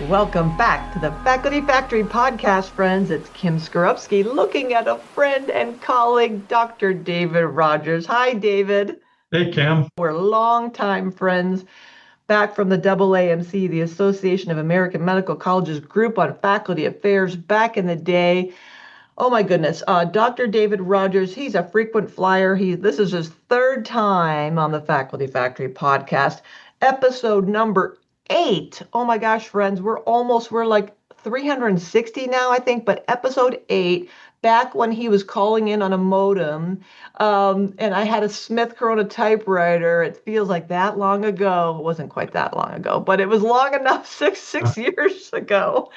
Welcome back to the Faculty Factory podcast, friends. It's Kim Skorupski looking at a friend and colleague, Dr. David Rogers. Hi, David. Hey, Kim. We're longtime friends back from the AAMC, the Association of American Medical Colleges group on faculty affairs back in the day. Oh my goodness. Dr. David Rogers, he's a frequent flyer. This is his third time on the Faculty Factory podcast, episode number 8. Oh my gosh, friends, we're like 360 now, I think, but episode 8, back when he was calling in on a modem, and I had a Smith Corona typewriter. It feels like that long ago. It wasn't quite that long ago, but it was long enough, six years ago.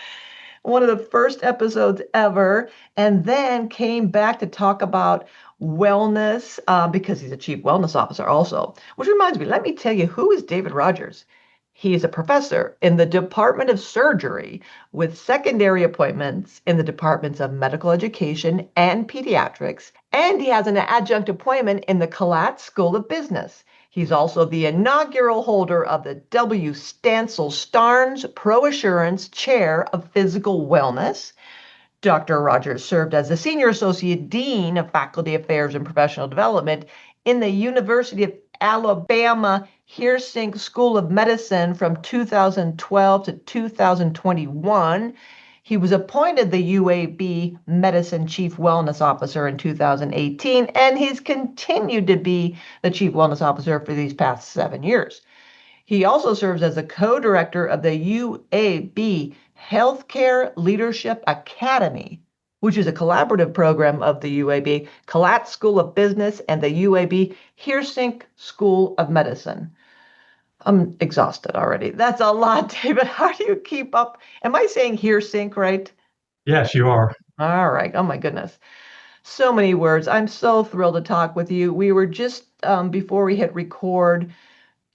One of the first episodes ever, and then came back to talk about wellness because he's a chief wellness officer also. Which reminds me, let me tell you, who is David Rogers? He is a professor in the Department of Surgery with secondary appointments in the departments of medical education and pediatrics, and he has an adjunct appointment in the Collat School of Business. He's also the inaugural holder of the W. Stansel Starnes Pro Assurance Chair of Physical Wellness. Dr. Rogers served as the Senior Associate Dean of Faculty Affairs and Professional Development in the University of Alabama Hersink School of Medicine from 2012 to 2021. He was appointed the UAB Medicine Chief Wellness Officer in 2018, and he's continued to be the Chief Wellness Officer for these past 7 years. He also serves as the co-director of the UAB Healthcare Leadership Academy, which is a collaborative program of the UAB Collat School of Business and the UAB Hersink School of Medicine. I'm exhausted already. That's a lot, David. How do you keep up? Am I saying Hersink right? Yes, you are. All right. Oh, my goodness. So many words. I'm so thrilled to talk with you. We were just, before we hit record,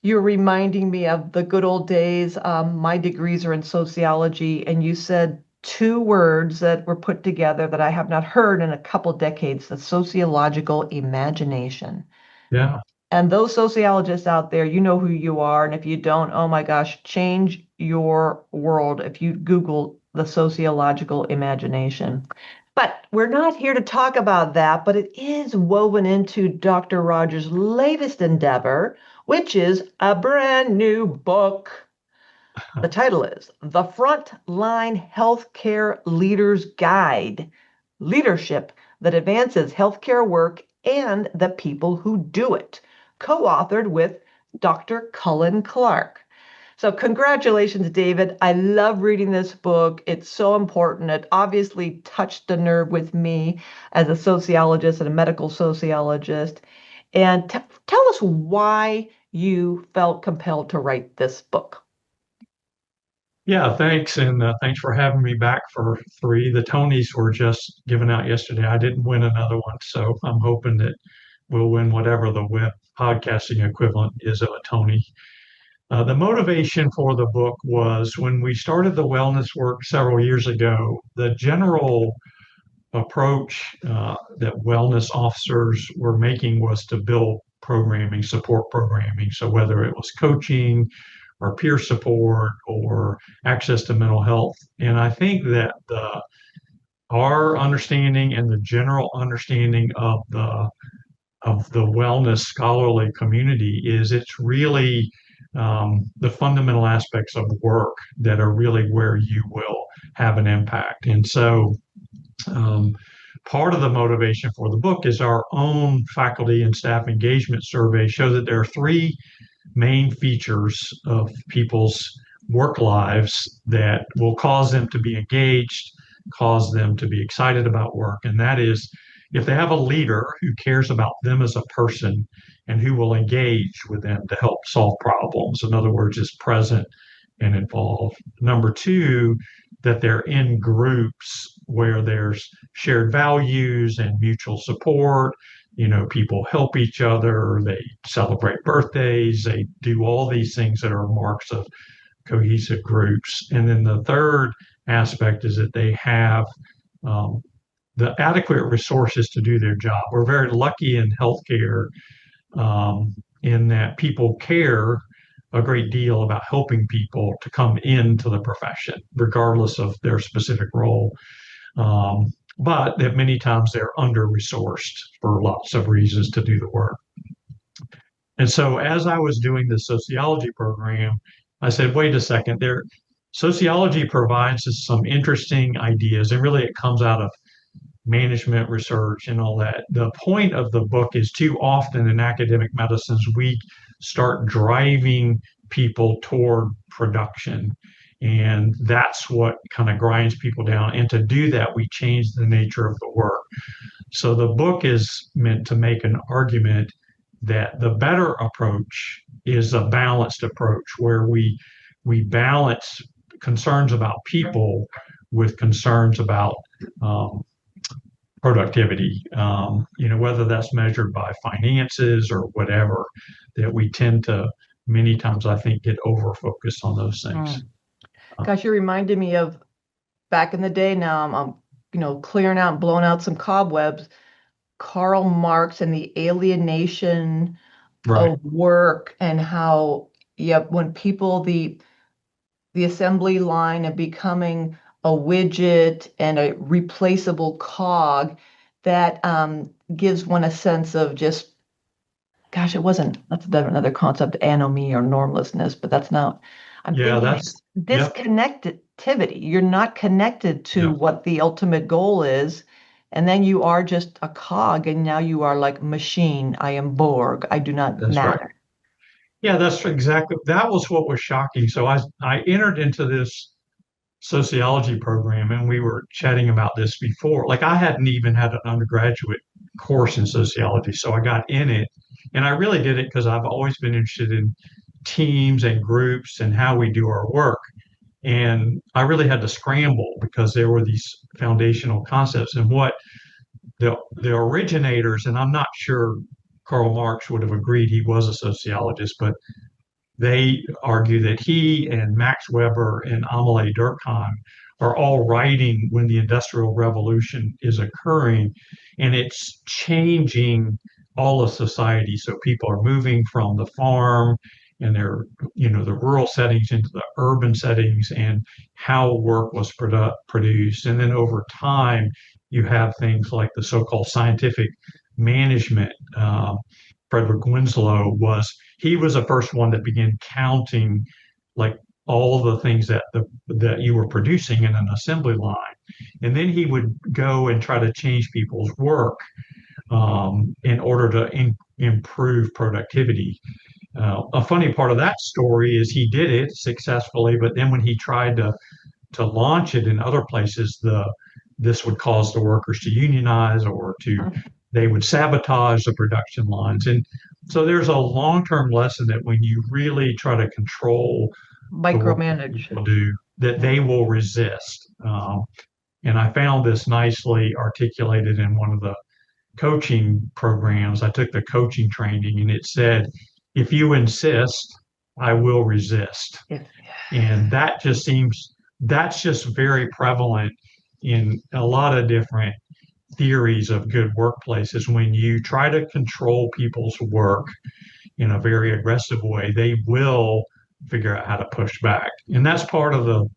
you're reminding me of the good old days. My degrees are in sociology, and you said two words that were put together that I have not heard in a couple decades, the sociological imagination. Yeah. And those sociologists out there, you know who you are. And if you don't, oh my gosh, change your world if you Google the sociological imagination. But we're not here to talk about that, but it is woven into Dr. Rogers' latest endeavor, which is a brand new book. The title is The Frontline Healthcare Leader's Guide: Leadership that Advances Healthcare Work and the People Who Do It, co-authored with Dr. Cullen Clark. So congratulations, David. I love reading this book. It's so important. It obviously touched a nerve with me as a sociologist and a medical sociologist. And tell us why you felt compelled to write this book. Yeah, thanks. And thanks for having me back for 3. The Tonys were just given out yesterday. I didn't win another one, so I'm hoping that we'll win whatever the web podcasting equivalent is of a Tony. The motivation for the book was when we started the wellness work several years ago, the general approach that wellness officers were making was to build programming, support programming. So whether it was coaching or peer support or access to mental health. And I think that our understanding and the general understanding of the wellness scholarly community is it's really the fundamental aspects of work that are really where you will have an impact. And so part of the motivation for the book is our own faculty and staff engagement survey show that there are 3 main features of people's work lives that will cause them to be engaged, cause them to be excited about work. And that is if they have a leader who cares about them as a person and who will engage with them to help solve problems. In other words, is present and involved. Number 2, that they're in groups where there's shared values and mutual support. You know, people help each other, they celebrate birthdays, they do all these things that are marks of cohesive groups. And then the third aspect is that they have the adequate resources to do their job. We're very lucky in healthcare in that people care a great deal about helping people to come into the profession, regardless of their specific role. But that many times they're under-resourced for lots of reasons to do the work. And so as I was doing the sociology program, I said, wait a second, sociology provides us some interesting ideas, and really it comes out of management research and all that. The point of the book is too often in academic medicines, we start driving people toward production. And that's what kind of grinds people down. And to do that, we change the nature of the work. So the book is meant to make an argument that the better approach is a balanced approach where we balance concerns about people with concerns about productivity, whether that's measured by finances or whatever, that we tend to many times, I think, get over-focused on those things. Gosh, you reminded me of back in the day. Now I'm clearing out and blowing out some cobwebs. Karl Marx and the alienation of work, and how, when people, the assembly line and becoming a widget and a replaceable cog, that gives one a sense of just, gosh, that's another concept, anomie or normlessness, but that's not, I'm thinking disconnectivity. You're not connected to what the ultimate goal is. And then you are just a cog, and now you are like machine. I am Borg. I do not matter. Right. Yeah, that was what was shocking. So I entered into this sociology program, and we were chatting about this before. Like, I hadn't even had an undergraduate course in sociology, so I got in it, and I really did it because I've always been interested in teams and groups and how we do our work. And I really had to scramble because there were these foundational concepts, and what the originators, and I'm not sure Karl Marx would have agreed, he was a sociologist, but they argue that he and Max Weber and Amélie Durkheim are all writing when the Industrial Revolution is occurring, and it's changing all of society. So people are moving from the farm and the rural settings into the urban settings, and how work was produced. And then over time, you have things like the so-called scientific management. Frederick Winslow was the first one that began counting, like, all of the things that you were producing in an assembly line, and then he would go and try to change people's work in order to improve productivity. A funny part of that story is he did it successfully, but then when he tried to launch it in other places, this would cause the workers to unionize, or they would sabotage the production lines. And so there's a long-term lesson that when you really try to control micromanage people do, that they will resist. And I found this nicely articulated in one of the coaching programs. I took the coaching training, and it said, if you insist, I will resist. And that's just very prevalent in a lot of different theories of good workplaces. When you try to control people's work in a very aggressive way, they will figure out how to push back. And that's part of the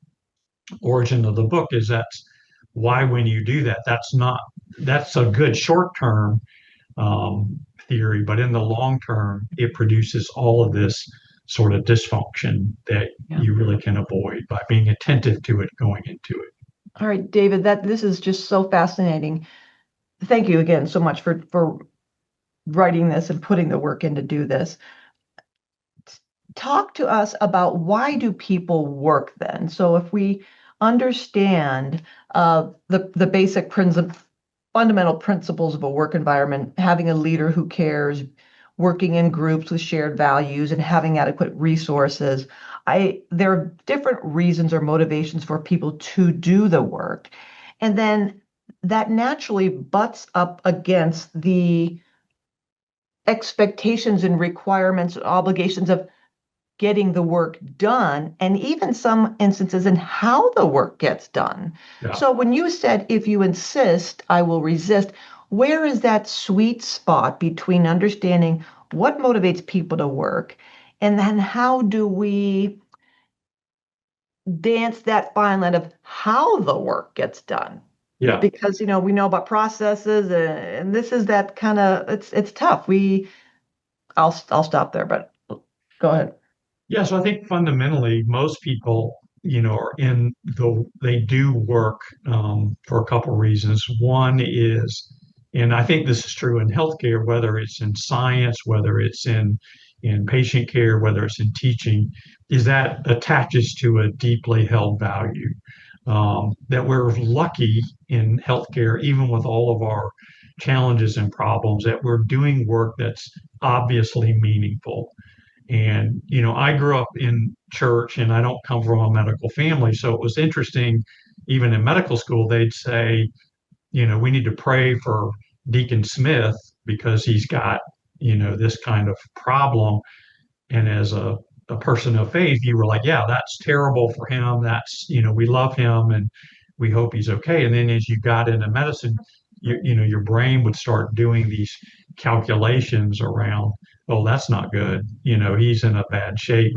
origin of the book, is that's why when you do that, that's a good short-term theory, but in the long term, it produces all of this sort of dysfunction that you really can avoid by being attentive to it going into it. All right, David, this is just so fascinating. Thank you again so much for writing this and putting the work in to do this. Talk to us about, why do people work then? So if we understand the basic fundamental principles of a work environment, having a leader who cares, working in groups with shared values, and having adequate resources, there are different reasons or motivations for people to do the work. And then that naturally butts up against the expectations and requirements and obligations of getting the work done, and even some instances in how the work gets done. Yeah. So when you said, if you insist, I will resist, where is that sweet spot between understanding what motivates people to work And then how do we dance that fine line of how the work gets done? Yeah. Because, we know about processes and this is that kind of, it's tough. I'll stop there, but go ahead. Yeah, so I think fundamentally most people, are they do work for a couple reasons. One is, and I think this is true in healthcare, whether it's in science, whether it's in patient care, whether it's in teaching, is that attaches to a deeply held value. That we're lucky in healthcare, even with all of our challenges and problems, that we're doing work that's obviously meaningful. And, I grew up in church and I don't come from a medical family. So it was interesting, even in medical school, they'd say, we need to pray for Deacon Smith because he's got, this kind of problem. And as a person of faith, you were like, yeah, that's terrible for him. That's, we love him and we hope he's okay. And then as you got into medicine, your brain would start doing these calculations around, oh, that's not good. He's in a bad shape.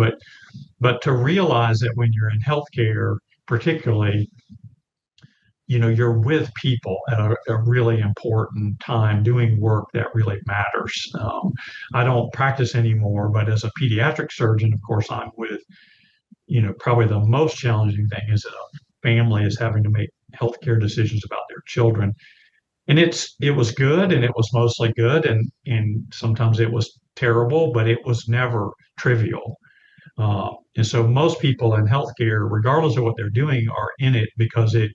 But to realize that when you're in healthcare, particularly, you're with people at a really important time doing work that really matters. I don't practice anymore, but as a pediatric surgeon, of course, I'm with, probably the most challenging thing is that a family is having to make healthcare decisions about their children. And it was good and it was mostly good and sometimes it was terrible, but it was never trivial. And so most people in healthcare, regardless of what they're doing, are in it because it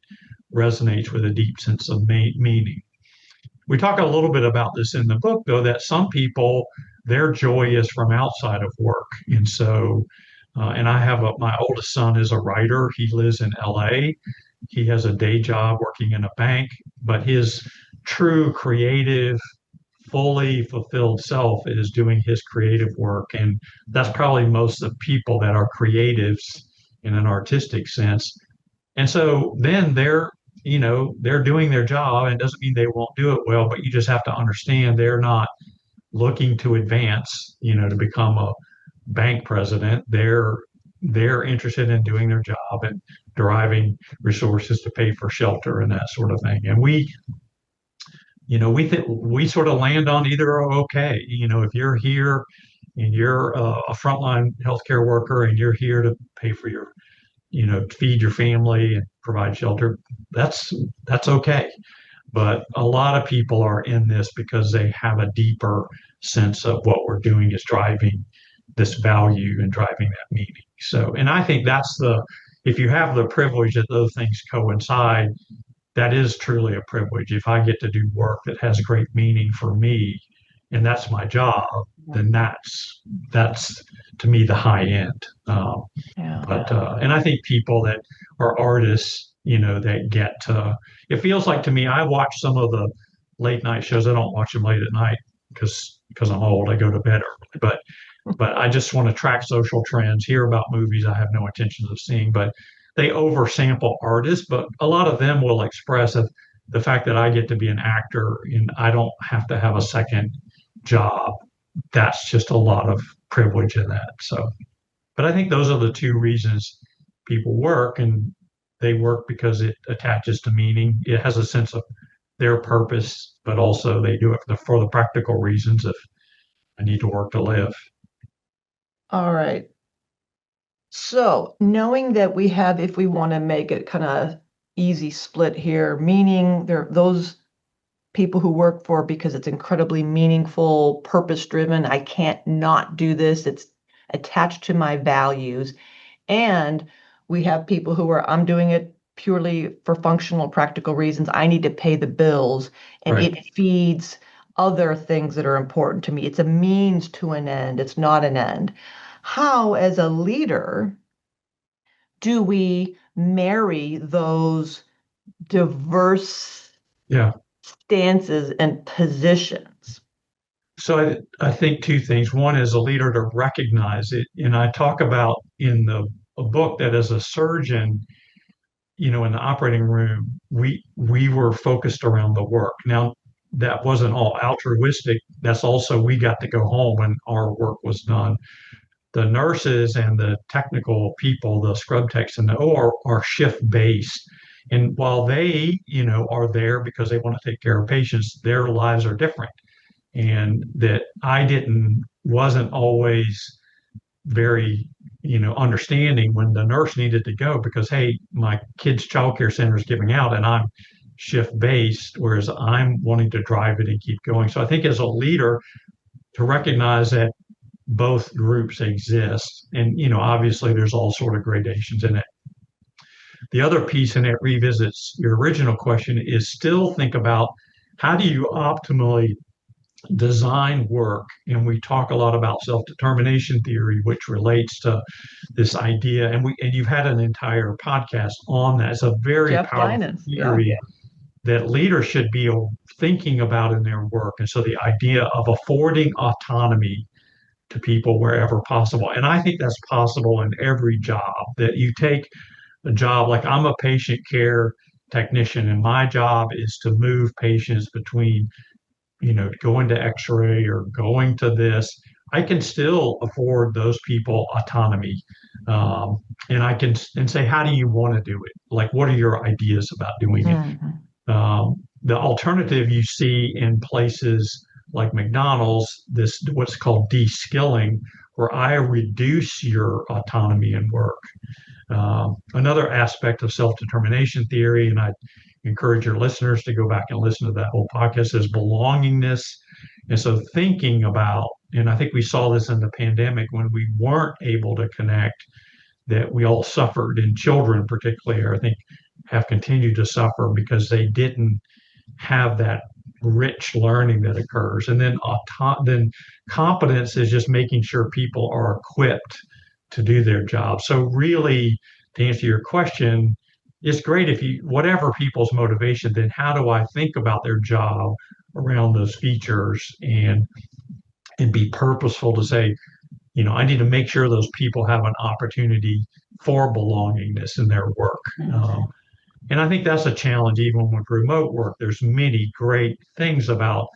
resonates with a deep sense of meaning. We talk a little bit about this in the book, though, that some people, their joy is from outside of work. And so, and I have my oldest son is a writer. He lives in LA. He has a day job working in a bank, but his true creative fully fulfilled self is doing his creative work. And that's probably most of the people that are creatives in an artistic sense. And so then they're doing their job and it doesn't mean they won't do it well, but you just have to understand they're not looking to advance, to become a bank president. They're interested in doing their job and deriving resources to pay for shelter and that sort of thing. And we sort of land on either are okay. If you're here and you're a frontline healthcare worker and you're here to pay for your, feed your family and provide shelter, that's okay. But a lot of people are in this because they have a deeper sense of what we're doing is driving this value and driving that meaning. So, and I think if you have the privilege that those things coincide, that is truly a privilege. If I get to do work that has great meaning for me, and that's my job, then that's to me the high end. Yeah. And I think people that are artists, that get to, it feels like to me, I watch some of the late night shows. I don't watch them late at night because I'm old. I go to bed early, but I just want to track social trends, hear about movies I have no intentions of seeing, but they oversample artists, but a lot of them will express the fact that I get to be an actor and I don't have to have a second job. That's just a lot of privilege in that. So, but I think those are the two reasons people work, and they work because it attaches to meaning. It has a sense of their purpose, but also they do it for the practical reasons of I need to work to live. All right. So knowing that we have, if we want to make it kind of easy split here, meaning there those people who work for because it's incredibly meaningful, purpose driven. I can't not do this. It's attached to my values. And we have people who are, I'm doing it purely for functional, practical reasons. I need to pay the bills and Right. it feeds other things that are important to me. It's a means to an end. It's not an end. How, as a leader, do we marry those diverse Yeah. stances and positions? So I think two things. One is a leader to recognize it. And I talk about in the a book that as a surgeon, in the operating room, we were focused around the work. Now, that wasn't all altruistic. That's also we got to go home when our work was done. the nurses and the technical people, the scrub techs and the OR are shift based. And while they, are there because they want to take care of patients, their lives are different. And that wasn't always very, understanding when the nurse needed to go because, hey, my kid's childcare center is giving out and I'm shift based, whereas I'm wanting to drive it and keep going. So I think as a leader, to recognize that both groups exist. And, obviously there's all sort of gradations in it. The other piece, and it revisits your original question, is still think about how do you optimally design work. And we talk a lot about self-determination theory, which relates to this idea. And you've had an entire podcast on that. It's a very Jeff powerful Linus, yeah. theory that leaders should be thinking about in their work. And so the idea of affording autonomy to people wherever possible. And I think that's possible in every job, that you take a job like I'm a patient care technician, and my job is to move patients between, going to x-ray or going to this. I can still afford those people autonomy. And I can and say, how do you want to do it? Like, what are your ideas about doing it? The alternative you see in places like McDonald's, this what's called de-skilling, where I reduce your autonomy in work. Another aspect of self-determination theory, and I encourage your listeners to go back and listen to that whole podcast, is belongingness. And so thinking about, and I think we saw this in the pandemic when we weren't able to connect, that we all suffered, and children particularly, I think, have continued to suffer because they didn't have that rich learning that occurs. And then competence is just making sure people are equipped to do their job. So really, to answer your question, it's great if whatever people's motivation, then how do I think about their job around those features and be purposeful to say, I need to make sure those people have an opportunity for belongingness in their work. And I think that's a challenge even with remote work. There's many great things about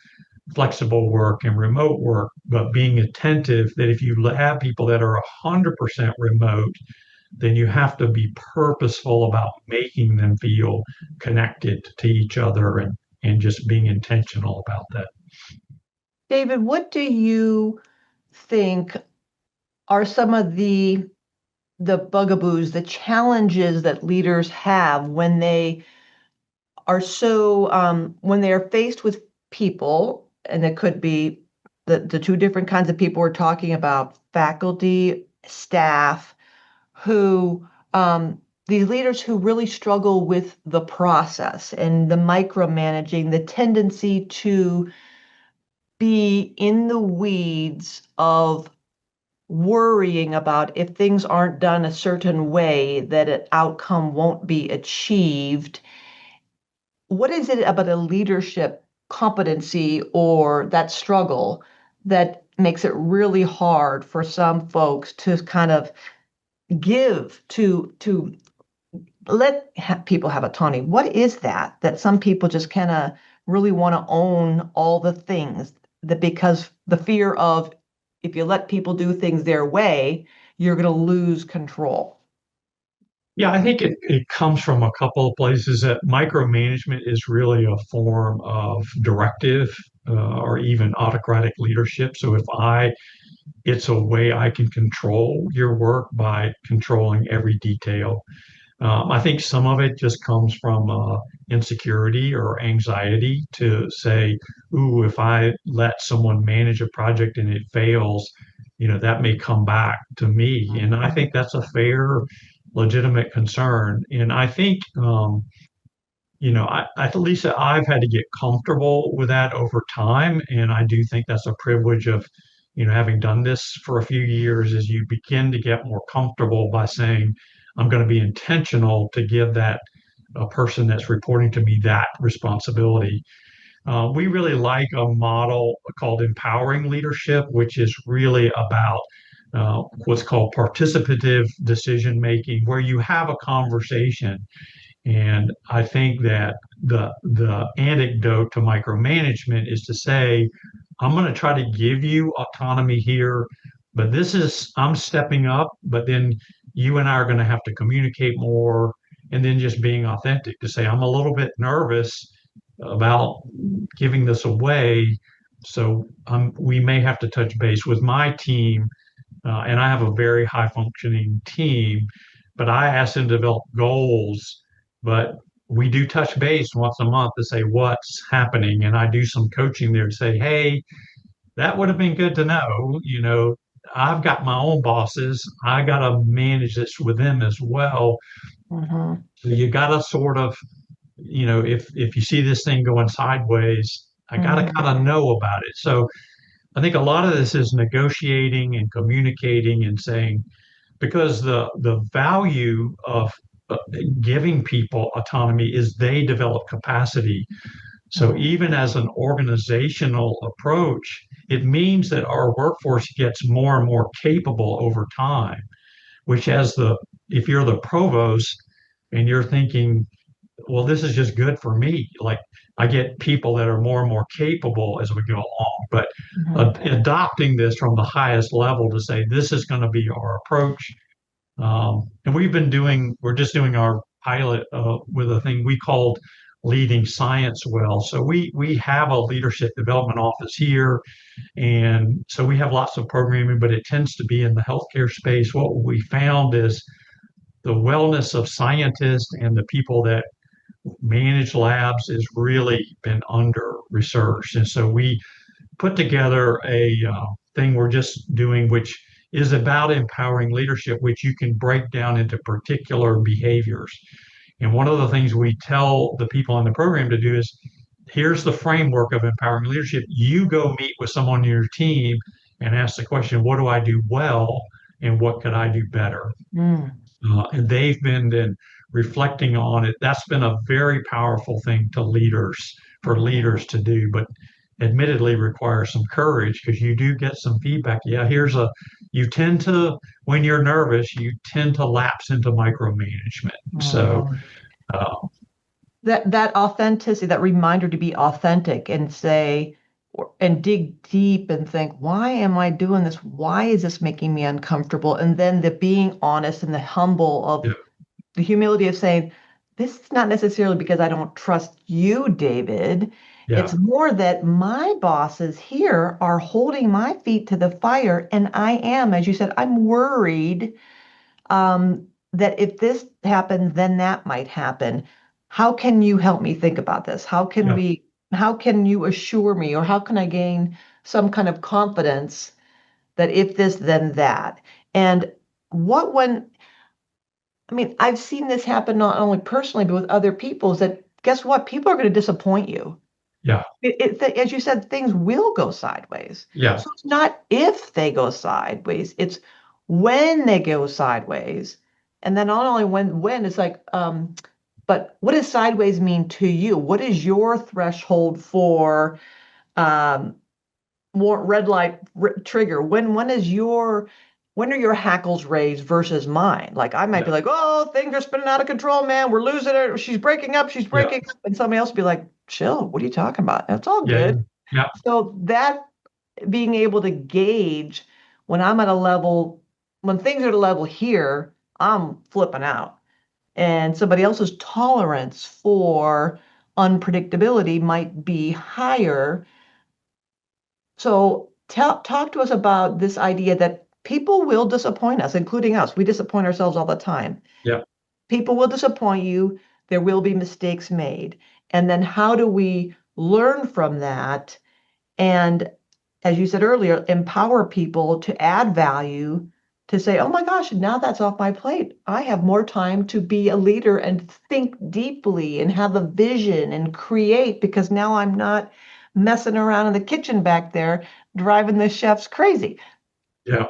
flexible work and remote work, but being attentive that if you have people that are 100% remote, then you have to be purposeful about making them feel connected to each other and just being intentional about that. David, what do you think are some of the bugaboos, the challenges that leaders have when they are when they are faced with people, and it could be the two different kinds of people we're talking about, faculty, staff, who these leaders who really struggle with the process and the micromanaging, the tendency to be in the weeds of worrying about if things aren't done a certain way, that an outcome won't be achieved. What is it about a leadership competency or that struggle that makes it really hard for some folks to kind of give to let people have autonomy? What is that some people just kind of really want to own all the things, that because the fear of, if you let people do things their way, you're going to lose control? Yeah, I think it comes from a couple of places. That micromanagement is really a form of directive or even autocratic leadership. So it's a way I can control your work by controlling every detail. I think some of it just comes from insecurity or anxiety to say, ooh, if I let someone manage a project and it fails, that may come back to me. And I think that's a fair, legitimate concern. And I think, at least I've had to get comfortable with that over time. And I do think that's a privilege of, having done this for a few years, is you begin to get more comfortable by saying, I'm going to be intentional to give that a person that's reporting to me that responsibility. We really like a model called empowering leadership, which is really about what's called participative decision making, where you have a conversation. And I think that the antidote to micromanagement is to say, I'm going to try to give you autonomy here, but this is, I'm stepping up, but then you and I are going to have to communicate more, and then just being authentic to say, I'm a little bit nervous about giving this away. So we may have to touch base with my team, and I have a very high functioning team, but I ask them to develop goals. But we do touch base once a month to say what's happening. And I do some coaching there to say, hey, that would have been good to know. I've got my own bosses. I got to manage this with them as well. Mm-hmm. So you got to sort of, if you see this thing going sideways, I got to Mm-hmm. kind of know about it. So I think a lot of this is negotiating and communicating and saying, because the value of giving people autonomy is they develop capacity. So even as an organizational approach, it means that our workforce gets more and more capable over time, which if you're the provost and you're thinking, well, this is just good for me. Like I get people that are more and more capable as we go along, but Mm-hmm. adopting this from the highest level to say, this is going to be our approach. And we're just doing our pilot with a thing we called Leading Science Well. So we have a leadership development office here. And so we have lots of programming, but it tends to be in the healthcare space. What we found is the wellness of scientists and the people that manage labs has really been under researched. And so we put together a thing we're just doing, which is about empowering leadership, which you can break down into particular behaviors. And one of the things we tell the people in the program to do is here's the framework of empowering leadership. You go meet with someone on your team and ask the question, what do I do well? And what could I do better? Mm. And they've been then reflecting on it. That's been a very powerful thing for leaders to do, but admittedly requires some courage because you do get some feedback. Yeah, you tend to, when you're nervous, you tend to lapse into micromanagement. So, Mhm. uh, That authenticity, that reminder to be authentic and say, and dig deep and think, why am I doing this? Why is this making me uncomfortable? And then the being honest and the humble of yeah, the humility of saying, this is not necessarily because I don't trust you, David. It's yeah, more that my bosses here are holding my feet to the fire. And I am, as you said, I'm worried that if this happens, then that might happen. How can you help me think about this? yeah, How can you assure me, or how can I gain some kind of confidence that if this, then that? And what when, I mean, I've seen this happen not only personally, but with other people, is that guess what? People are going to disappoint you. yeah, As you said, things will go sideways. yeah, So it's not if they go sideways, it's when they go sideways. And then not only when it's like, but what does sideways mean to you? What is your threshold for um, more red light trigger? When are your hackles raised versus mine? Like I might yeah, be like, oh, things are spinning out of control, man. We're losing it. She's breaking up. She's yeah, breaking up. And somebody else be like, chill. What are you talking about? That's all yeah, good. yeah, So that being able to gauge when I'm at a level, when things are at a level here, I'm flipping out. And somebody else's tolerance for unpredictability might be higher. So talk to us about this idea that people will disappoint us, including us. We disappoint ourselves all the time. yeah, People will disappoint you. There will be mistakes made. And then how do we learn from that? And as you said earlier, empower people to add value, to say, oh my gosh, now that's off my plate. I have more time to be a leader and think deeply and have a vision and create because now I'm not messing around in the kitchen back there driving the chefs crazy. yeah.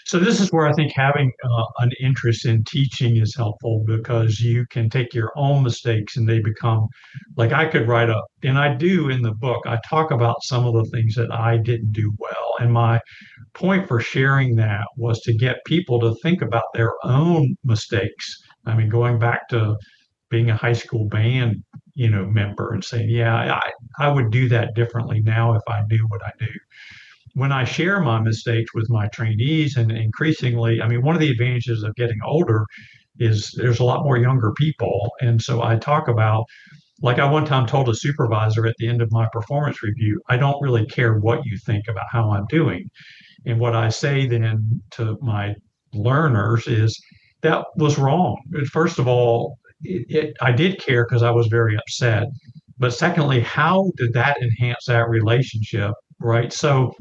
So this is where I think having an interest in teaching is helpful because you can take your own mistakes and they become like I could write up, and I do in the book. I talk about some of the things that I didn't do well, and my point for sharing that was to get people to think about their own mistakes. I mean, going back to being a high school band, member and saying, yeah, I would do that differently now if I knew what I knew. when I share my mistakes with my trainees, and increasingly, I mean, one of the advantages of getting older is there's a lot more younger people. And so I talk about, like I one time told a supervisor at the end of my performance review, I don't really care what you think about how I'm doing. And what I say then to my learners is that was wrong. First of all, I did care because I was very upset. But secondly, how did that enhance that relationship? Right. So,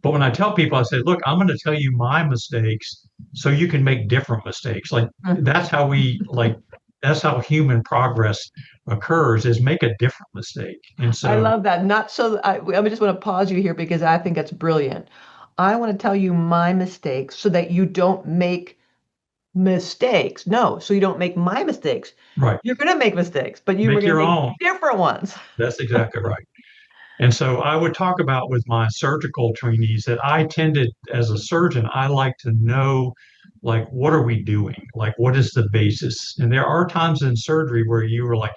but when I tell people, I say, look, I'm going to tell you my mistakes so you can make different mistakes. Like that's how that's how human progress occurs is make a different mistake. And I so, love that. Not so I just want to pause you here because I think that's brilliant. I want to tell you my mistakes so that you don't make mistakes. No, so you don't make my mistakes. right, You're going to make mistakes, but you're make going to your make own. different ones. That's exactly right. And so I would talk about with my surgical trainees that I tended, as a surgeon, I like to know, like, what are we doing? Like, what is the basis? And there are times in surgery where you were like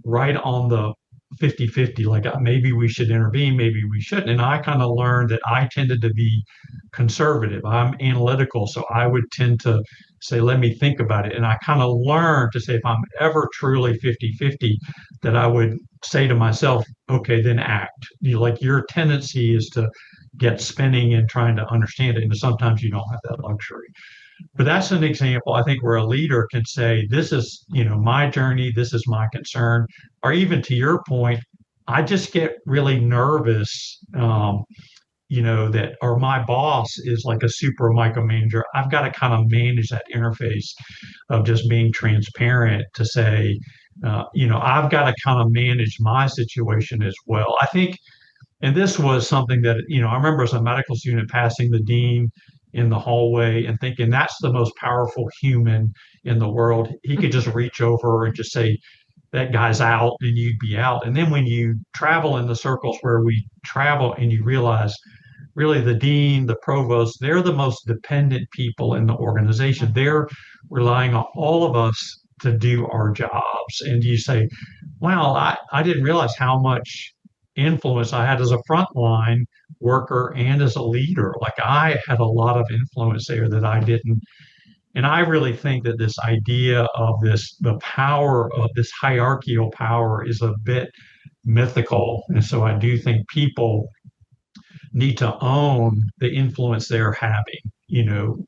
right on the 50-50, like maybe we should intervene, maybe we shouldn't. And I kind of learned that I tended to be conservative. I'm analytical, so I would tend to say, let me think about it. And I kind of learned to say, if I'm ever truly 50-50, that I would say to myself, okay, then act. Like your tendency is to get spinning and trying to understand it. And sometimes you don't have that luxury. But that's an example, I think, where a leader can say, this is, my journey, this is my concern. Or even to your point, I just get really nervous, that, or my boss is like a super micromanager. I've got to kind of manage that interface of just being transparent to say, I've got to kind of manage my situation as well. I think, and this was something that, I remember as a medical student passing the dean in the hallway and thinking that's the most powerful human in the world. He could just reach over and just say, that guy's out, and you'd be out. And then when you travel in the circles where we travel and you realize really the dean, the provost, they're the most dependent people in the organization. They're relying on all of us to do our jobs. And you say, wow, I didn't realize how much influence I had as a frontline worker and as a leader. Like I had a lot of influence there that I didn't. And I really think that this idea of the power of this hierarchical power is a bit mythical. And so I do think people need to own the influence they're having,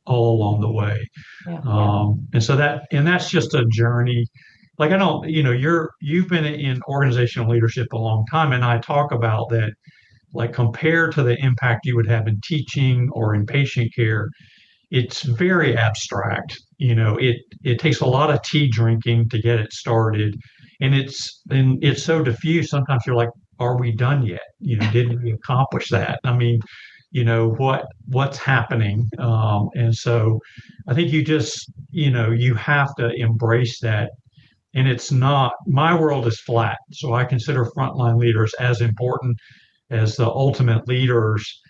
all along the way. Yeah. And so that's just a journey. Like I don't, you've been in organizational leadership a long time, and I talk about that, like compared to the impact you would have in teaching or in patient care, it's very abstract. It takes a lot of tea drinking to get it started, and it's so diffuse. Sometimes you're like, are we done yet? Did we accomplish that? I mean, what's happening? And so, I think you just you have to embrace that. And it's not, my world is flat. So I consider frontline leaders as important as the ultimate leaders,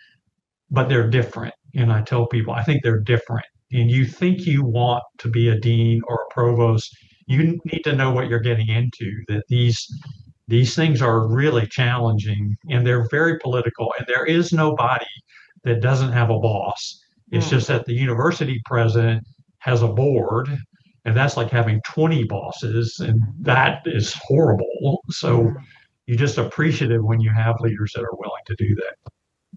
but they're different. And I tell people, I think they're different. And you think you want to be a dean or a provost, you need to know what you're getting into, that these things are really challenging and they're very political. And there is nobody that doesn't have a boss. It's just that the university president has a board, and that's like having 20 bosses, and that is horrible. So you're just appreciative when you have leaders that are willing to do that.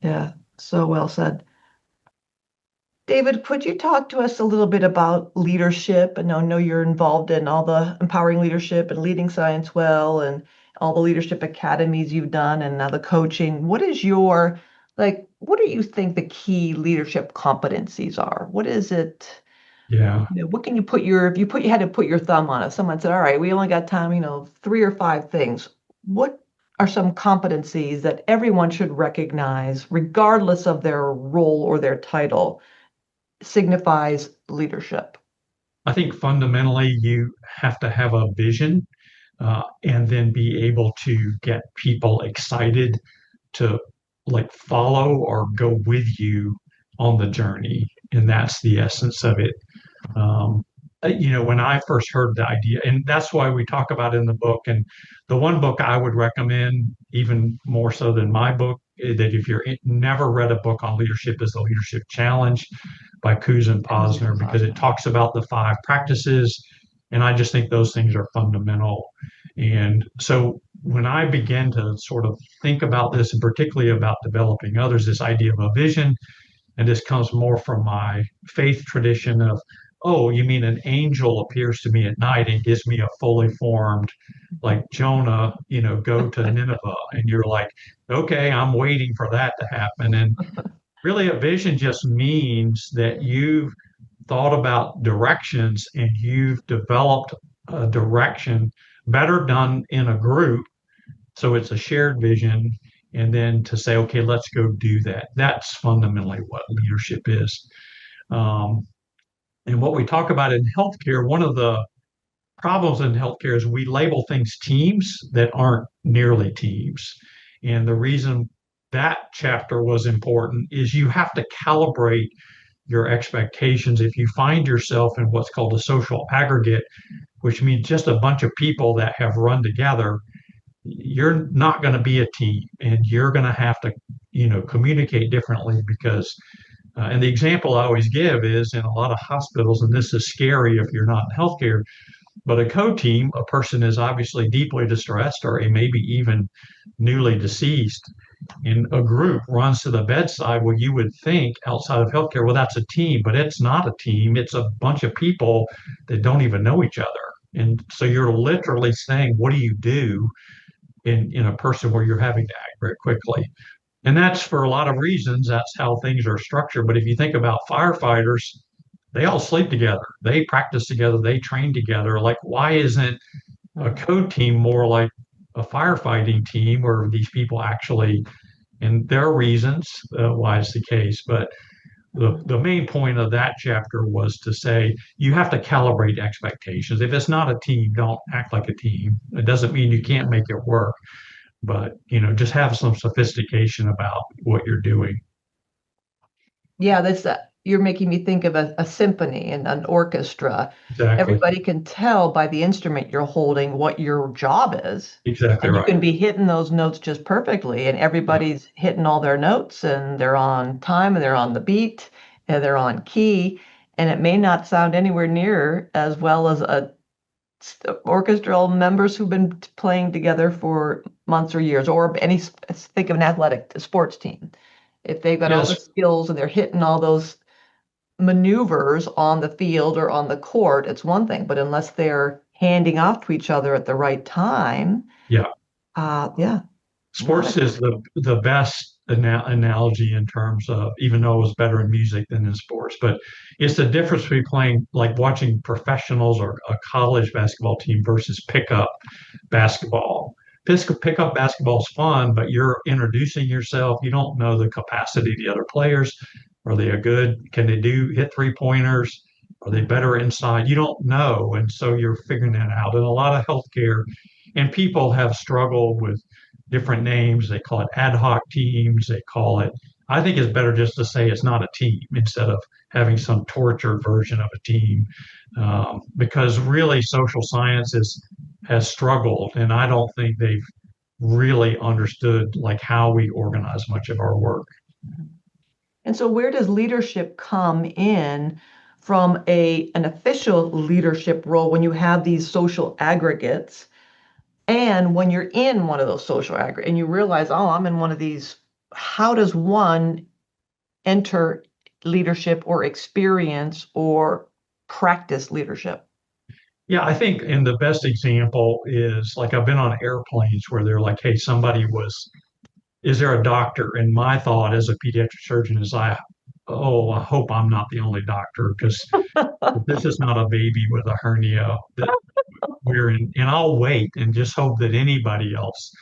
Yeah, so well said. David, could you talk to us a little bit about leadership? And I know you're involved in all the empowering leadership and leading science well and all the leadership academies you've done and now the coaching. What do you think the key leadership competencies are? What is it? Yeah. What can you if you had to put your thumb on it, someone said, all right, we only got time, 3 or 5 things. What are some competencies that everyone should recognize, regardless of their role or their title, signifies leadership? I think fundamentally you have to have a vision, and then be able to get people excited to like follow or go with you on the journey. And that's the essence of it. When I first heard the idea, and that's why we talk about it in the book. And the one book I would recommend, even more so than my book, that if you're never read a book on leadership is The Leadership Challenge by Kuz and Posner, because it talks about the 5 practices. And I just think those things are fundamental. And so when I begin to sort of think about this, and particularly about developing others, this idea of a vision, and this comes more from my faith tradition of, oh, you mean an angel appears to me at night and gives me a fully formed, like Jonah, go to Nineveh. And you're like, okay, I'm waiting for that to happen. And really, a vision just means that you've thought about directions and you've developed a direction better done in a group. So it's a shared vision. And then to say, okay, let's go do that. That's fundamentally what leadership is. Um, and what we talk about in healthcare, one of the problems in healthcare is we label things teams that aren't nearly teams. And the reason that chapter was important is you have to calibrate your expectations. If you find yourself in what's called a social aggregate, which means just a bunch of people that have run together, you're not going to be a team, and you're going to have to, communicate differently because, and the example I always give is in a lot of hospitals, and this is scary if you're not in healthcare, but a co-team, a person is obviously deeply distressed or maybe even newly deceased, and a group runs to the bedside. Well, you would think outside of healthcare, well, that's a team, but it's not a team. It's a bunch of people that don't even know each other. And so you're literally saying, what do you do in a person where you're having to act very quickly? And that's for a lot of reasons. That's how things are structured. But if you think about firefighters, they all sleep together, they practice together, they train together. Like, why isn't a code team more like a firefighting team where these people actually, and there are reasons why it's the case, but the main point of that chapter was to say you have to calibrate expectations. If it's not a team, don't act like a team. It doesn't mean you can't make it work, but just have some sophistication about what you're doing. Yeah, that's you're making me think of a symphony and an orchestra. Exactly. Everybody can tell by the instrument you're holding what your job is. Exactly And you right. can be hitting those notes just perfectly, and everybody's hitting all their notes, and they're on time, and they're on the beat, and they're on key, and it may not sound anywhere near as well as orchestral members who've been playing together for months or years, or think of an athletic sports team. If they've got all the Yes. skills and they're hitting all those maneuvers on the field or on the court, it's one thing. But unless they're handing off to each other at the right time, Yeah. yeah. Sports is the best analogy in terms of, even though it was better in music than in sports, but it's the difference between playing, like watching professionals or a college basketball team versus pickup basketball. Pickup basketball is fun, but you're introducing yourself. You don't know the capacity of the other players. Are they a good? Can they hit 3-pointers? Are they better inside? You don't know, and so you're figuring that out. And a lot of healthcare and people have struggled with different names. They call it ad hoc teams. They call it, I think it's better just to say it's not a team instead of having some tortured version of a team. Because really social sciences has struggled, and I don't think they've really understood like how we organize much of our work. And so where does leadership come in from an official leadership role when you have these social aggregates? And when you're in one of those social aggregates and you realize, oh, I'm in one of these, how does one enter leadership or experience or practice leadership? Yeah, I think, and the best example is like I've been on airplanes where they're like, hey, is there a doctor? And my thought as a pediatric surgeon is I hope I'm not the only doctor, because this is not a baby with a hernia that we're in, and I'll wait and just hope that anybody else.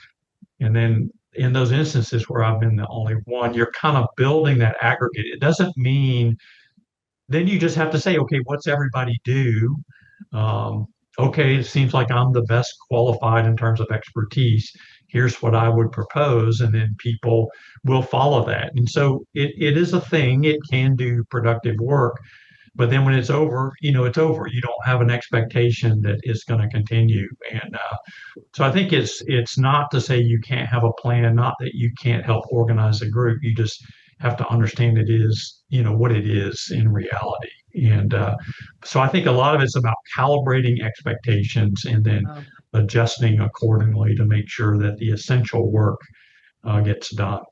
And then in those instances where I've been the only one, you're kind of building that aggregate. It doesn't mean then you just have to say, okay, what's everybody do? Um, okay, it seems like I'm the best qualified in terms of expertise. Here's what I would propose, and then people will follow that. And so it is a thing. It can do productive work, but then when it's over, it's over. You don't have an expectation that it's going to continue. And so I think it's not to say you can't have a plan, not that you can't help organize a group. You just have to understand it is, what it is in reality. And so I think a lot of it's about calibrating expectations and then Um, adjusting accordingly to make sure that the essential work gets done.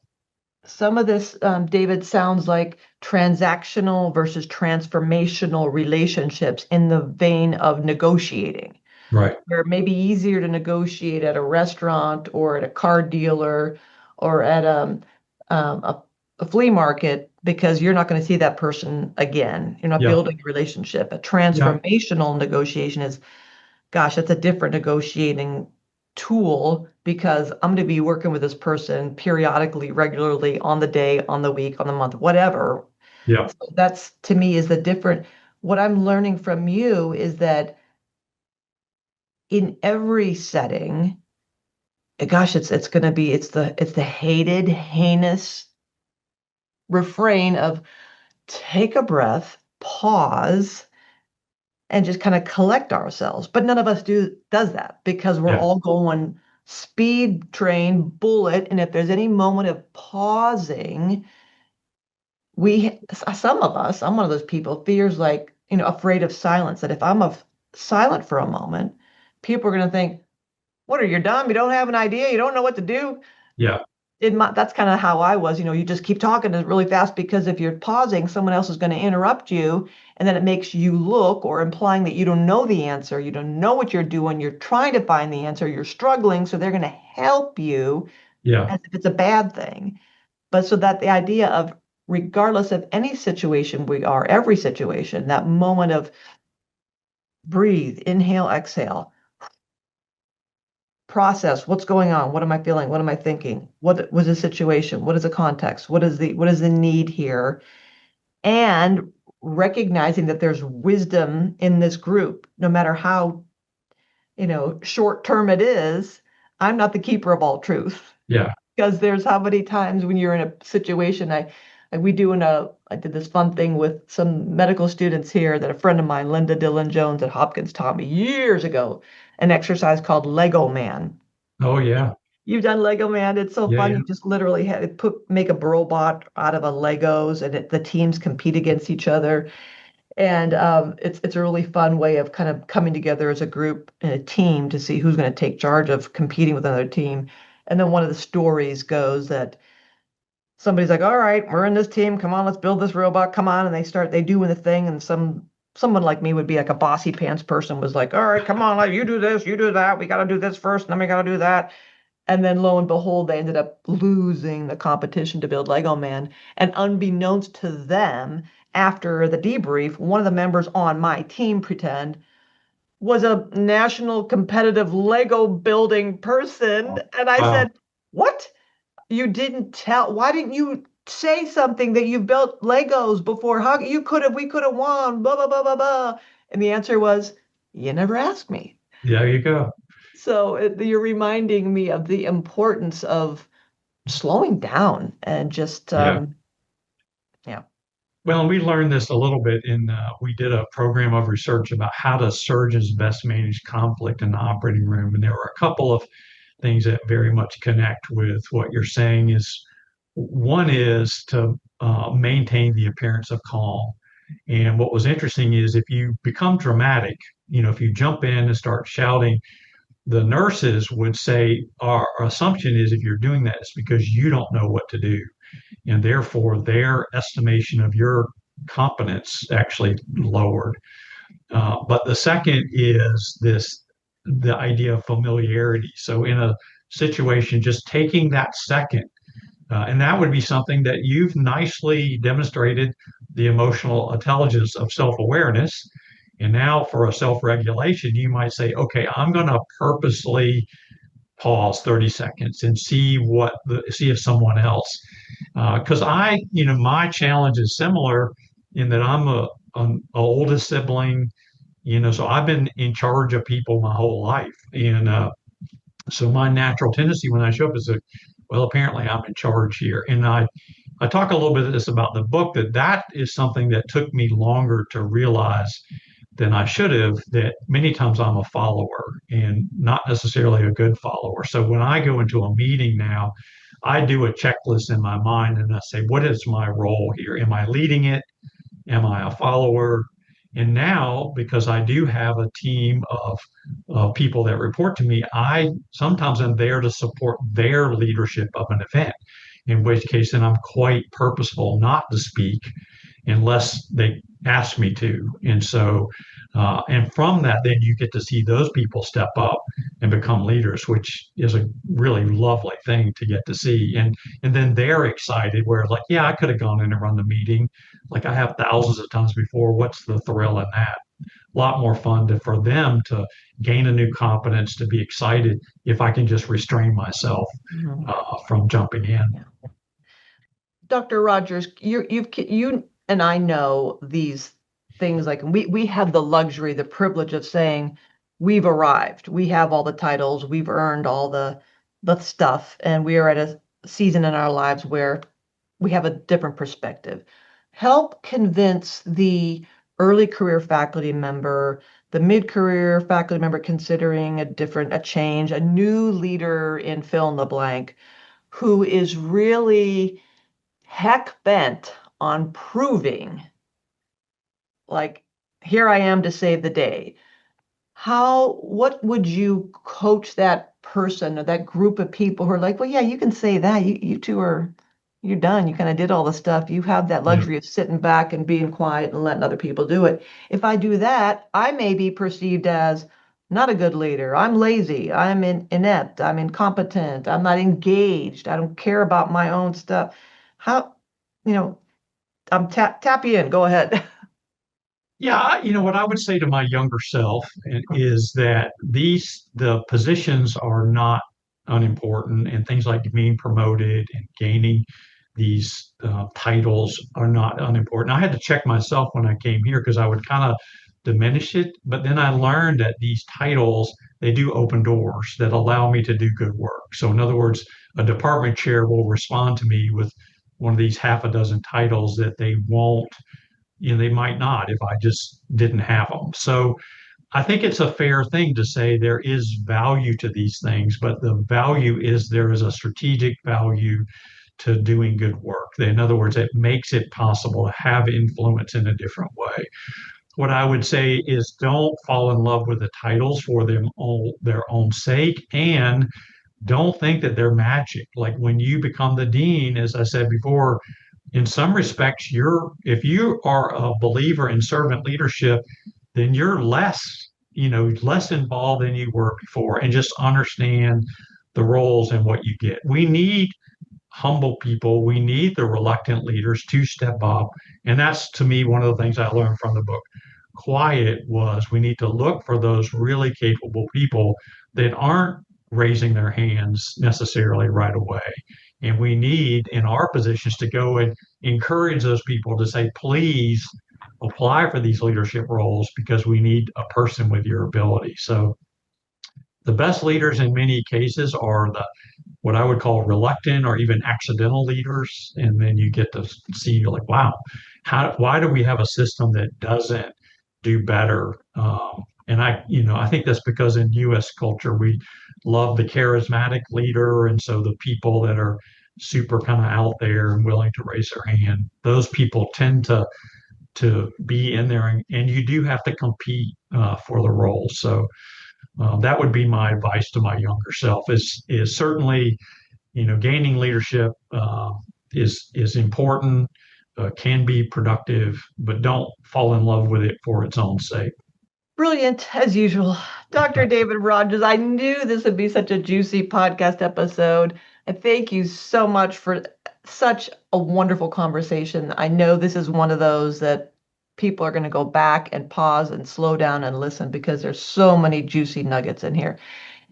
some of this, David, sounds like transactional versus transformational relationships in the vein of negotiating, Right. where it may be easier to negotiate at a restaurant or at a car dealer or at um, a, a flea market because you're not going to see that person again. You're not Yeah. building a relationship. A Yeah. transformational negotiation is, gosh, that's a different negotiating tool because I'm going to be working with this person periodically, regularly, on the day, on the week, on the month, whatever. Yeah. So that's to me is the different. What I'm learning from you is that in every setting, gosh, it's going to be it's the hated, heinous refrain of take a breath, pause, and just kind of collect ourselves. But none of us does that because we're Yeah. all going speed train bullet. And if there's any moment of pausing, some of us, I'm one of those people, fears like, afraid of silence, that if I'm silent for a moment, people are going to think, what are you dumb? You don't have an idea. You don't know what to do. Yeah. That's kind of how I was. You just keep talking really fast because if you're pausing, someone else is going to interrupt you, and then it makes you look or implying that you don't know the answer, you don't know what you're doing, you're trying to find the answer, you're struggling, so they're going to help you Yeah. as if it's a bad thing. But so that the idea of regardless of any situation we are, every situation, that moment of breathe, inhale, exhale, process what's going on, what am I feeling, what am I thinking, what was the situation, what is the context, what is the need here, and recognizing that there's wisdom in this group no matter how short term it is. I'm not the keeper of all truth Yeah. because there's how many times when you're in a situation. I did this fun thing with some medical students here that a friend of mine, Linda Dillon Jones at Hopkins, taught me years ago, an exercise called Lego Man. Oh, yeah. You've done Lego Man. It's so Yeah. fun. Yeah. You just literally make a robot out of a Legos, and the teams compete against each other. And it's a really fun way of kind of coming together as a group and a team to see who's going to take charge of competing with another team. And then one of the stories goes that somebody's like, "All right, we're in this team. Come on, let's build this robot. Come on!" And they doing the thing, and someone like me would be like a bossy pants person was like, "All right, come on, like you do this, you do that. We got to do this first, and then we got to do that." And then lo and behold, they ended up losing the competition to build Lego Man. And unbeknownst to them, after the debrief, one of the members on my team, pretend, was a national competitive Lego building person. And I Wow. said, "What? You didn't tell? Why didn't you say something that you built Legos before? We could have won, blah, blah, blah, blah, blah." And the answer was, you never asked me. There you go. So you're reminding me of the importance of slowing down and just Yeah. yeah. Well, we learned this a little bit we did a program of research about how do surgeons best manage conflict in the operating room. And there were a couple of things that very much connect with what you're saying is one is to maintain the appearance of calm. And what was interesting is if you become dramatic, if you jump in and start shouting, the nurses would say, our assumption is if you're doing that, it's because you don't know what to do. And therefore, their estimation of your competence actually lowered. But the second is the idea of familiarity. So in a situation, just taking that second, and that would be something that you've nicely demonstrated the emotional intelligence of self-awareness. And now for a self-regulation, you might say, okay, I'm going to purposely pause 30 seconds and see if someone else, because my challenge is similar in that I'm an oldest sibling, so I've been in charge of people my whole life. And so my natural tendency when I show up is well, apparently I'm in charge here. And I talk a little bit of this about the book, that is something that took me longer to realize than I should have, that many times I'm a follower and not necessarily a good follower. So when I go into a meeting now, I do a checklist in my mind and I say, what is my role here? Am I leading it? Am I a follower? And now, because I do have a team of people that report to me, I sometimes am there to support their leadership of an event, in which case then I'm quite purposeful not to speak unless they ask me to. And so, and from that, then you get to see those people step up and become leaders, which is a really lovely thing to get to see. And then they're excited, where like, yeah, I could have gone in and run the meeting, like I have thousands of times before. What's the thrill in that? A lot more fun for them to gain a new competence, to be excited if I can just restrain myself Mhm. from jumping in. Yeah. Dr. Rogers, you and I know these things, like we have the luxury, the privilege of saying we've arrived. We have all the titles, we've earned all the stuff, and we are at a season in our lives where we have a different perspective. Help convince the early career faculty member, the mid-career faculty member considering a change, a new leader in fill in the blank, who is really heck bent on proving, like, here I am to save the day. What would you coach that person or that group of people who are like, well, yeah, you can say that. You two you're done. You kind of did all the stuff. You have that Yeah. luxury of sitting back and being quiet and letting other people do it. If I do that, I may be perceived as not a good leader. I'm lazy. I'm inept. I'm incompetent. I'm not engaged. I don't care about my own stuff. How, you know, I'm tap you in. Go ahead. Yeah, what I would say to my younger self is that the positions are not unimportant, and things like being promoted and gaining these titles are not unimportant. I had to check myself when I came here because I would kind of diminish it, but then I learned that these titles, they do open doors that allow me to do good work. So in other words, a department chair will respond to me with one of these half a dozen titles that they won't, they might not if I just didn't have them. So I think it's a fair thing to say there is value to these things, but the value is there is a strategic value to doing good work. In other words, it makes it possible to have influence in a different way. What I would say is don't fall in love with the titles for their own sake, and don't think that they're magic. Like when you become the dean, as I said before, in some respects, if you are a believer in servant leadership, then you're less involved than you were before, and just understand the roles and what you get. We need humble people. We need the reluctant leaders to step up. And that's, to me, one of the things I learned from the book. Quiet was we need to look for those really capable people that aren't raising their hands necessarily right away. And we need, in our positions, to go and encourage those people to say, please apply for these leadership roles because we need a person with your ability. So the best leaders in many cases are the what I would call reluctant or even accidental leaders. And then you get to see, you're like, wow, why do we have a system that doesn't do better? And I think that's because in U.S. culture, we love the charismatic leader. And so the people that are super kind of out there and willing to raise their hand, those people tend to be in there, and you do have to compete for the role. So that would be my advice to my younger self is certainly, gaining leadership is important, can be productive, but don't fall in love with it for its own sake. Brilliant, as usual. Dr. David Rogers, I knew this would be such a juicy podcast episode. And thank you so much for such a wonderful conversation. I know this is one of those that people are going to go back and pause and slow down and listen because there's so many juicy nuggets in here.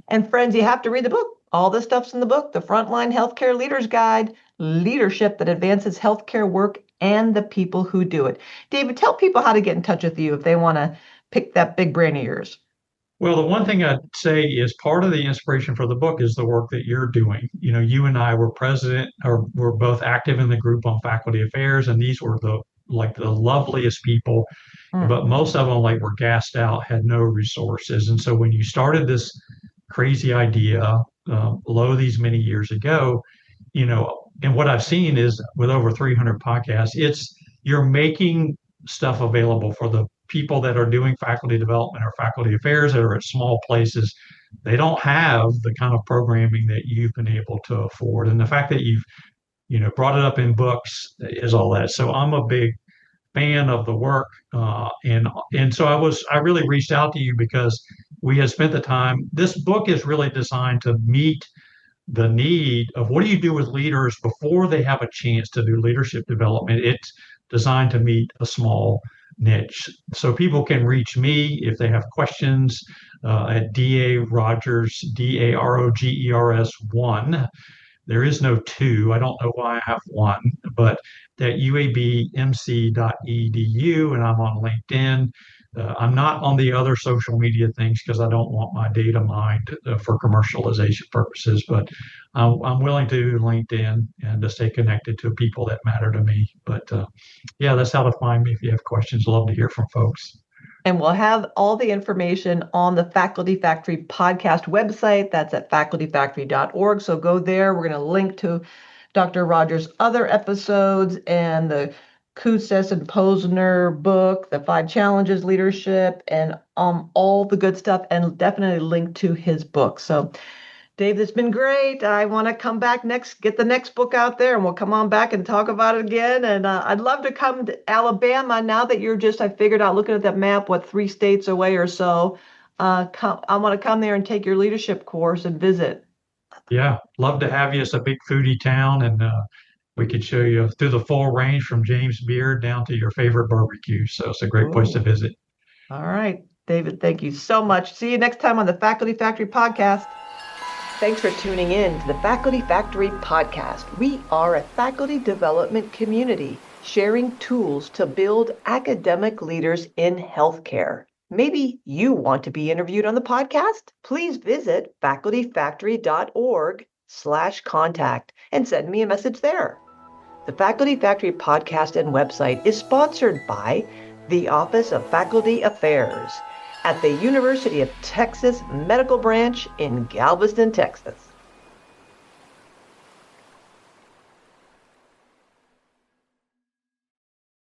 And friends, you have to read the book. All this stuff's in the book, The Frontline Healthcare Leader's Guide, Leadership that Advances Healthcare Work and the People Who Do It. David, tell people how to get in touch with you if they want to pick that big brain of yours. Well, the one thing I'd say is part of the inspiration for the book is the work that you're doing. You and I were president, or we're both active in the group on faculty affairs, and these were the loveliest people, Mm. but most of them like were gassed out, had no resources. And so when you started this crazy idea, these many years ago, and what I've seen is with over 300 podcasts, you're making stuff available for the people that are doing faculty development or faculty affairs that are at small places. They don't have the kind of programming that you've been able to afford. And the fact that you've, brought it up in books is all that. So I'm a big fan of the work, and so I really reached out to you because we had spent the time. This book is really designed to meet the need of what do you do with leaders before they have a chance to do leadership development. It's designed to meet a small niche. So people can reach me if they have questions at DA Rogers, DAROGERS 1. There is no two. I don't know why I have one, but at uabmc.edu, and I'm on LinkedIn. I'm not on the other social media things because I don't want my data mined for commercialization purposes, but I'm willing to do LinkedIn and to stay connected to people that matter to me. But yeah, that's how to find me if you have questions. Love to hear from folks. And we'll have all the information on the Faculty Factory podcast website. That's at facultyfactory.org. So go there. We're going to link to Dr. Rogers' other episodes and the Kustes and Posner book, the 5 Challenges Leadership, and all the good stuff, and definitely link to his book. So Dave, it's been great. I want to come back get the next book out there, and we'll come on back and talk about it again. And I'd love to come to Alabama now that I figured out looking at that map, 3 states away or so. I want to come there and take your leadership course and visit. Yeah, love to have you. It's a big foodie town, and we could show you through the full range from James Beard down to your favorite barbecue. So it's a great place to Ooh. visit. All right, David, thank you so much. See you next time on the Faculty Factory podcast. Thanks for tuning in to the Faculty Factory podcast. We are a faculty development community sharing tools to build academic leaders in healthcare. Maybe you want to be interviewed on the podcast? Please visit facultyfactory.org/contact and send me a message there. The Faculty Factory podcast and website is sponsored by the Office of Faculty Affairs at the University of Texas Medical Branch in Galveston, Texas.